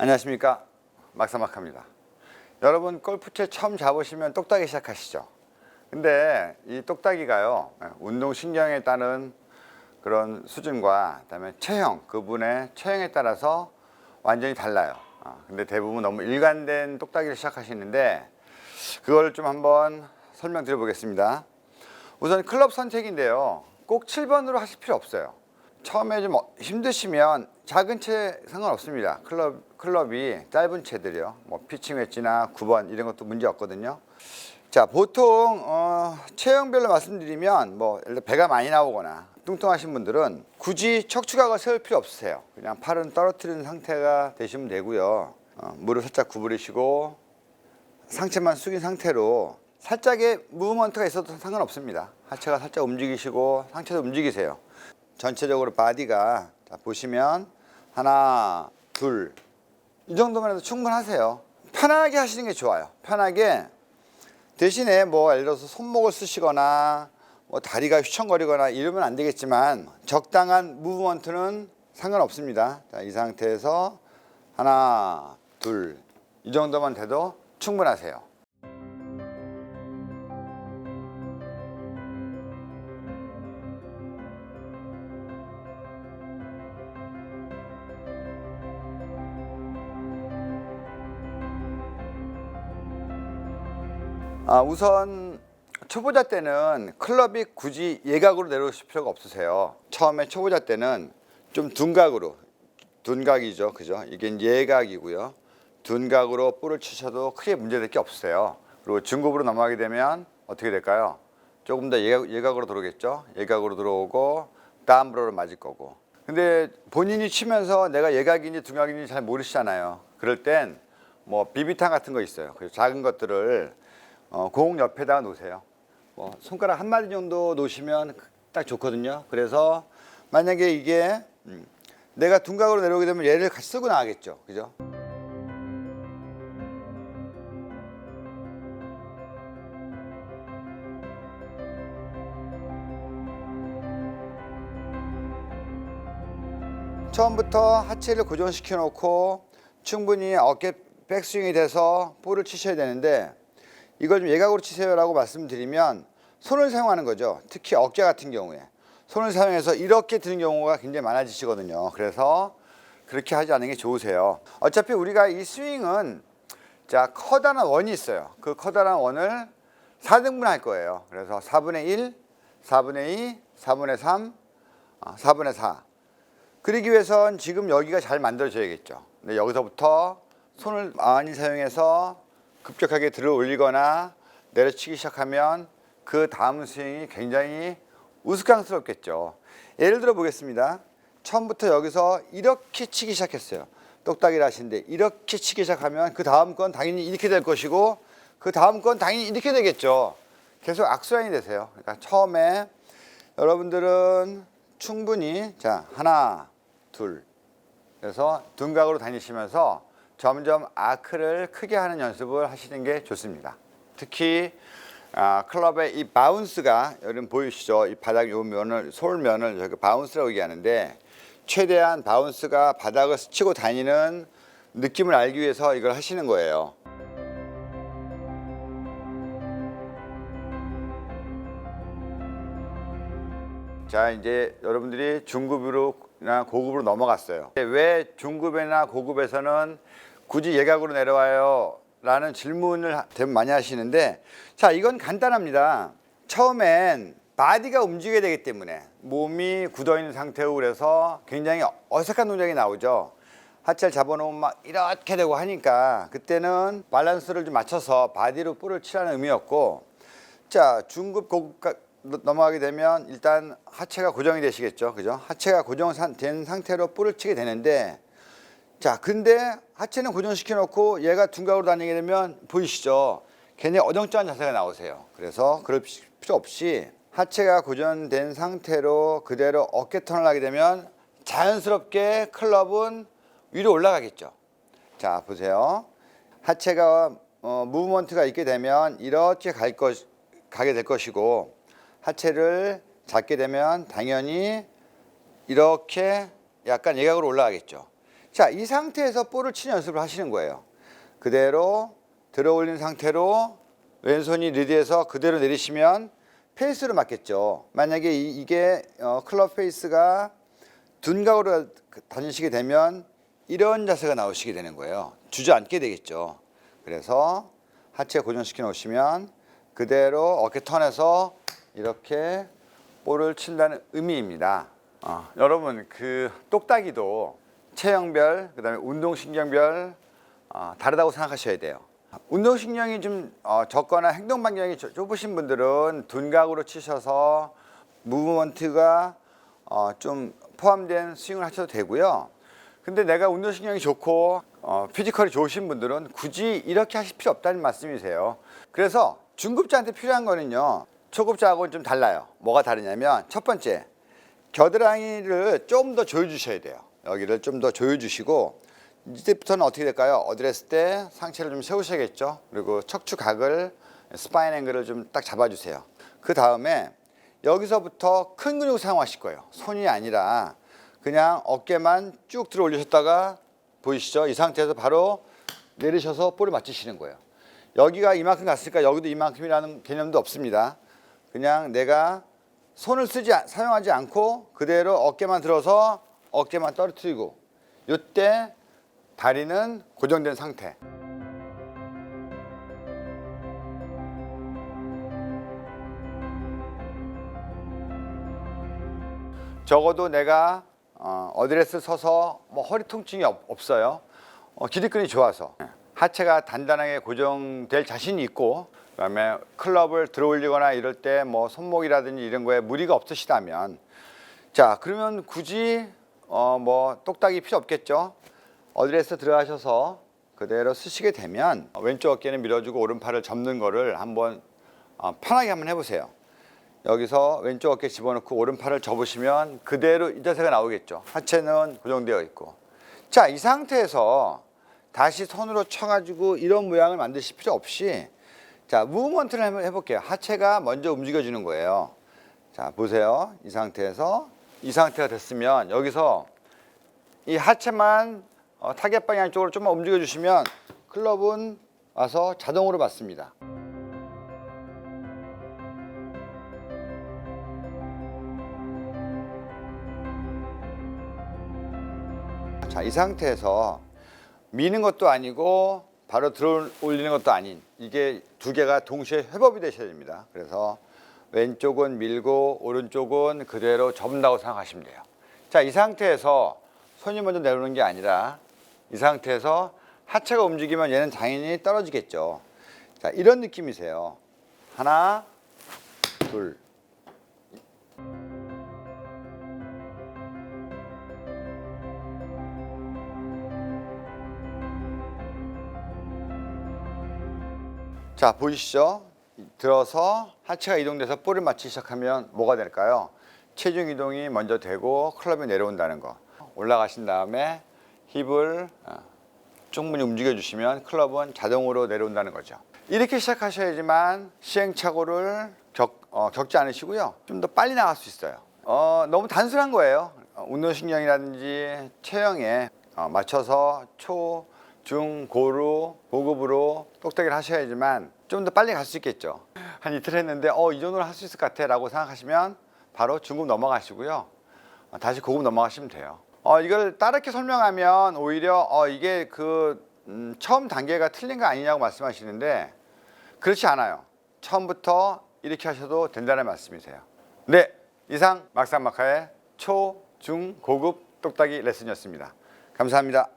안녕하십니까, 막사막합니다. 여러분 골프채 처음 잡으시면 똑딱이 시작하시죠. 근데 이 똑딱이가요, 운동신경에 따른 그런 수준과 그다음에 체형, 그분의 체형에 따라서 완전히 달라요. 근데 대부분 너무 일관된 똑딱이를 시작하시는데 그걸 좀 한번 설명드려 보겠습니다. 우선 클럽 선택인데요, 꼭 7번으로 하실 필요 없어요. 처음에 좀 힘드시면 작은 채 상관없습니다. 클럽이 짧은 채들이요, 뭐 피칭 웨지나 9번 이런 것도 문제 없거든요. 자, 보통 체형별로 말씀드리면 뭐 배가 많이 나오거나 뚱뚱하신 분들은 굳이 척추각을 세울 필요 없으세요. 그냥 팔은 떨어뜨리는 상태가 되시면 되고요. 무릎 살짝 구부리시고 상체만 숙인 상태로 살짝의 무브먼트가 있어도 상관없습니다. 하체가 살짝 움직이시고 상체도 움직이세요. 전체적으로 바디가, 자, 보시면 하나, 둘, 이 정도만 해도 충분하세요. 편하게 하시는 게 좋아요. 편하게. 대신에 뭐 예를 들어서 손목을 쓰시거나 뭐 다리가 휘청거리거나 이러면 안 되겠지만 적당한 무브먼트는 상관없습니다. 자, 이 상태에서 하나, 둘, 이 정도만 돼도 충분하세요. 우선 초보자 때는 클럽이 굳이 예각으로 내려오실 필요가 없으세요. 처음에 초보자 때는 좀 둔각이죠, 그죠? 이게 예각이고요. 둔각으로 볼을 치셔도 크게 문제될 게 없으세요. 그리고 중급으로 넘어가게 되면 어떻게 될까요? 조금 더 예각으로 들어오겠죠. 예각으로 들어오고 다운브로를 맞을 거고. 근데 본인이 치면서 내가 예각인지 둔각인지 잘 모르시잖아요. 그럴 땐 뭐 비비탄 같은 거 있어요. 그래서 작은 것들을 공 옆에다가 놓으세요. 뭐 손가락 한 마디 정도 놓으시면 딱 좋거든요. 그래서 만약에 이게 내가 둔각으로 내려오게 되면 얘를 같이 쓰고 나가겠죠, 그죠? 처음부터 하체를 고정시켜 놓고 충분히 어깨 백스윙이 돼서 볼을 치셔야 되는데, 이걸 좀 예각으로 치세요라고 말씀드리면 손을 사용하는 거죠. 특히 어깨 같은 경우에 손을 사용해서 이렇게 드는 경우가 굉장히 많아지시거든요. 그래서 그렇게 하지 않는 게 좋으세요. 어차피 우리가 이 스윙은, 자, 커다란 원이 있어요. 그 커다란 원을 4등분 할 거예요. 그래서 4분의 1, 4분의 2, 4분의 3, 4분의 4. 그러기 위해선 지금 여기가 잘 만들어져야겠죠. 근데 여기서부터 손을 많이 사용해서 급격하게 들어 올리거나 내려치기 시작하면 그 다음 스윙이 굉장히 우스꽝스럽겠죠. 예를 들어 보겠습니다. 처음부터 여기서 이렇게 치기 시작했어요. 똑딱이를 하시는데 이렇게 치기 시작하면 그 다음 건 당연히 이렇게 될 것이고 그 다음 건 당연히 이렇게 되겠죠. 계속 악순환이 되세요. 그러니까 처음에 여러분들은 충분히, 자, 하나, 둘, 그래서 둔각으로 다니시면서 점점 아크를 크게 하는 연습을 하시는 게 좋습니다. 특히 클럽의 이 바운스가, 여러분 보이시죠? 이 바닥 요 면을, 솔면을 저기 바운스라고 얘기하는데, 최대한 바운스가 바닥을 스치고 다니는 느낌을 알기 위해서 이걸 하시는 거예요. 자, 이제 여러분들이 중급으로나 고급으로 넘어갔어요. 왜 중급이나 고급에서는 굳이 예각으로 내려와요? 라는 질문을 대부분 많이 하시는데, 자, 이건 간단합니다. 처음엔 바디가 움직여야 되기 때문에 몸이 굳어있는 상태고, 그래서 굉장히 어색한 동작이 나오죠. 하체를 잡아놓으면 막 이렇게 되고 하니까 그때는 밸런스를 좀 맞춰서 바디로 볼을 치라는 의미였고, 자, 중급 고급 넘어가게 되면 일단 하체가 고정이 되시겠죠, 그죠? 하체가 고정된 상태로 볼을 치게 되는데, 자, 근데 하체는 고정시켜 놓고 얘가 둔각으로 다니게 되면 보이시죠? 굉장히 어정쩡한 자세가 나오세요. 그래서 그럴 필요 없이 하체가 고정된 상태로 그대로 어깨 턴을 하게 되면 자연스럽게 클럽은 위로 올라가겠죠. 자, 보세요. 하체가 무브먼트가 있게 되면 이렇게 가게 될 것이고, 하체를 잡게 되면 당연히 이렇게 약간 예각으로 올라가겠죠. 자, 이 상태에서 볼을 치는 연습을 하시는 거예요. 그대로 들어 올린 상태로 왼손이 리드에서 그대로 내리시면 페이스로 맞겠죠. 만약에 이게 클럽 페이스가 둔각으로 다니시게 되면 이런 자세가 나오시게 되는 거예요. 주저앉게 되겠죠. 그래서 하체 고정시켜 놓으시면 그대로 어깨 턴해서 이렇게 볼을 친다는 의미입니다. 여러분 그 똑딱이도 체형별 그다음에 운동신경별 다르다고 생각하셔야 돼요. 운동신경이 좀 적거나 행동 반경이 좁으신 분들은 둔각으로 치셔서 무브먼트가 좀 포함된 스윙을 하셔도 되고요. 근데 내가 운동신경이 좋고 피지컬이 좋으신 분들은 굳이 이렇게 하실 필요 없다는 말씀이세요. 그래서 중급자한테 필요한 거는요, 초급자하고는 좀 달라요. 뭐가 다르냐면 첫 번째, 겨드랑이를 좀 더 조여주셔야 돼요. 여기를 좀 더 조여주시고 이제부터는 어떻게 될까요? 어드레스 때 상체를 좀 세우셔야겠죠. 그리고 척추각을 스파인 앵글을 좀 딱 잡아주세요. 그 다음에 여기서부터 큰 근육을 사용하실 거예요. 손이 아니라 그냥 어깨만 쭉 들어 올리셨다가 보이시죠? 이 상태에서 바로 내리셔서 볼을 맞추시는 거예요. 여기가 이만큼 갔으니까 여기도 이만큼이라는 개념도 없습니다. 그냥 내가 손을 사용하지 않고 그대로 어깨만 들어서 어깨만 떨어뜨리고 이때 다리는 고정된 상태. 적어도 내가 어드레스 서서 뭐 허리 통증이 없어요. 기립근이 좋아서 하체가 단단하게 고정될 자신이 있고 그다음에 클럽을 들어 올리거나 이럴 때 뭐 손목이라든지 이런 거에 무리가 없으시다면 자 그러면 굳이 뭐 똑딱이 필요 없겠죠. 어드레스 들어가셔서 그대로 쓰시게 되면 왼쪽 어깨는 밀어주고 오른팔을 접는 거를 한번 편하게 한번 해보세요. 여기서 왼쪽 어깨 집어넣고 오른팔을 접으시면 그대로 이 자세가 나오겠죠. 하체는 고정되어 있고. 자, 이 상태에서 다시 손으로 쳐가지고 이런 모양을 만드실 필요 없이 자, 무브먼트를 한번 해볼게요. 하체가 먼저 움직여주는 거예요. 자, 보세요. 이 상태에서 이 상태가 됐으면 여기서 이 하체만 타겟 방향 쪽으로 좀만 움직여주시면 클럽은 와서 자동으로 맞습니다. 자, 이 상태에서 미는 것도 아니고 바로 들어 올리는 것도 아닌 이게 두 개가 동시에 회복이 되셔야 됩니다. 그래서 왼쪽은 밀고 오른쪽은 그대로 접는다고 생각하시면 돼요. 자, 이 상태에서 손이 먼저 내려오는 게 아니라 이 상태에서 하체가 움직이면 얘는 당연히 떨어지겠죠. 자, 이런 느낌이세요. 하나, 둘. 자, 보이시죠? 들어서 하체가 이동돼서 볼을 맞추기 시작하면 뭐가 될까요? 체중 이동이 먼저 되고 클럽이 내려온다는 거. 올라가신 다음에 힙을 충분히 움직여 주시면 클럽은 자동으로 내려온다는 거죠. 이렇게 시작하셔야지만 시행착오를 겪지 않으시고요. 좀 더 빨리 나갈 수 있어요. 너무 단순한 거예요. 운동신경이라든지 체형에 맞춰서 초, 중, 고로, 고급으로 똑딱이를 하셔야지만 좀 더 빨리 갈 수 있겠죠. 한 이틀 했는데 이 정도는 할 수 있을 것 같아 라고 생각하시면 바로 중급 넘어가시고요. 다시 고급 넘어가시면 돼요. 이걸 따르게 설명하면 오히려 이게 처음 단계가 틀린 거 아니냐고 말씀하시는데 그렇지 않아요. 처음부터 이렇게 하셔도 된다는 말씀이세요. 네, 이상 막상막하의 초, 중, 고급 똑딱이 레슨이었습니다. 감사합니다.